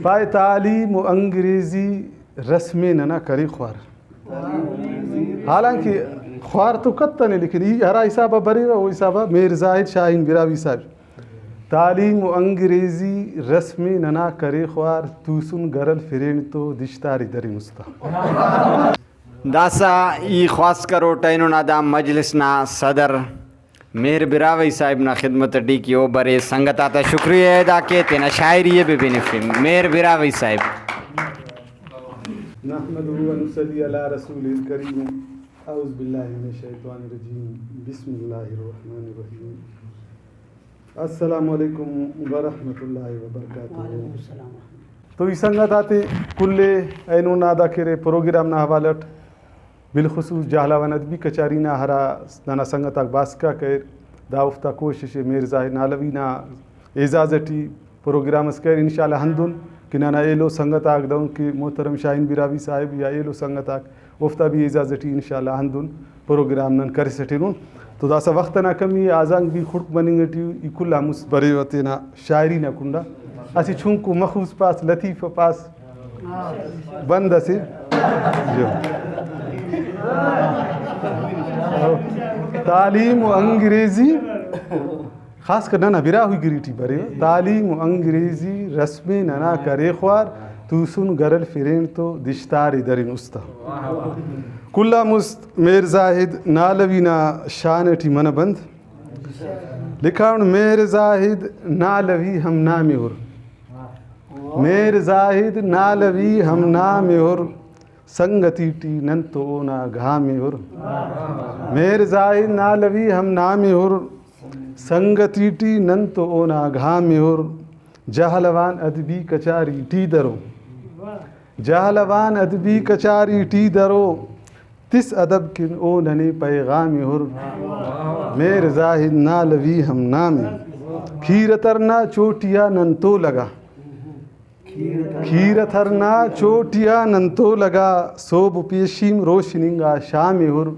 पाए तालीम व अंग्रेज़ी रस्में नना करे ख्वार। हालांकि ख्वार तो कत्ता नहीं, लेकिन ये हरा हिसाबा बरेगा वो हिसाबा मीर ज़ाहिद शाहीन बिरावी साहब तालीम व अंग्रेज़ी रस्में नना करे ख्वार तूसुन गरल फिरेन तो दिश्तारी दरी मुस्ता दासा ई ख्वास करो टैनो नादा मजलिस ना सदर मेहर बिरावी साहिब ना खिदमत डी की ओ बरे संगत आता शुक्रिया अदा के तेना शायरी ये भी बेनिफिट मेहर बिरावी साहिब नहमदुहु व नुसल्ली अला रसूलिल करीम औज़ु बिल्लाहि मिनश शैतानिर रजीम बिस्मिल्लाहिर रहमानिर रहीम अस्सलामु अलैकुम व रहमतुल्लाहि व बरकातुहू। तो ई संगत आते कुल्ले ऐनो नादा केरे प्रोग्राम ना हवालट बिलखुसूस जहला अदबी कचारी ना हरा नाना संगत बासका कर दावफ्ता कोशिश मीर ज़ाहिद नालवी ना एजाज़टी प्रोग्राम कर इंशाल्लाह हंदुन कि नाना एलो संगत आग दऊँ कि मोहतरम शाहीन बिरावी साहिब या एलो संगत आग उफ्ता भी एजाज़टी इंशाल्लाह हंदुन प्रोग्राम नन कर सटिनुन। तो दासा वक्त ना कमी आजांग भी खुर्क बनिंगटी इकुल्ला मुस बरे वते ना शायरी ना कुंडा असी छुंकु मखूस पास लतीफ़ पास बंद असे जो तालीम व अंग्रेज़ी खास कर ना बिरा हुई गिरीटी बरे तालीम व अंग्रेज़ी रस्में नना करे ख्वार तूसुन गरल फिरेन तो दिश्तार दरिन उस्ता कुल्ला मुस्त मीर ज़ाहिद नालवी ना शान टी मन बंद लिखाउन मीर ज़ाहिद नालवी हम नामे हुर मीर ज़ाहिद नालवी हम नामे हुर संगती टी नन तो ना घामे हुर मीर ज़ाहिद नालवी हम नामे हुर संगती टी नन तो ना घामे हुर जहलवान अदबी कचारी टी दरो जहलवान अदबी कचारी टी दरो तिस अदब किन ओ नने पैगाम हुर मीर ज़ाहिद नालवी हम नामे खीर तरना चोटिया नन तो लगा खीर थरना चोटिया नन तो लगा सोब पेशीम रोशनिंगा शाम हुर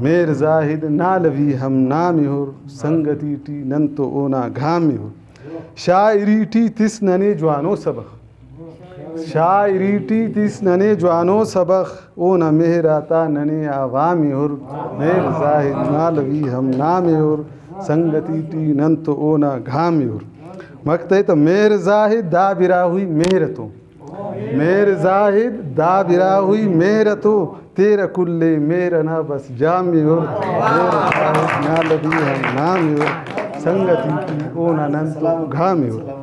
मीर ज़ाहिद नालवी हम नामे हुर संगती टी नन तो ओना घामे हुर शायरी टी तिस नने जवानो सबक शायरी टी तिस नने जवानो सबक ओ न मेहराता नने आवामी हुर मीर ज़ाहिद नालवी हम नामे हुर संगती टी नन तो ओ न घामे हुर मकते तो मीर ज़ाहिद दा बिरा हुई मेहर तो मीर ज़ाहिद दा बिरा हुई मेहर तो तेरा कुल्ले मेरा ना बस जामी हुर मीर ज़ाहिद नालवी हम नामे हुर संगती टी ओ न नन तो घामे हुर।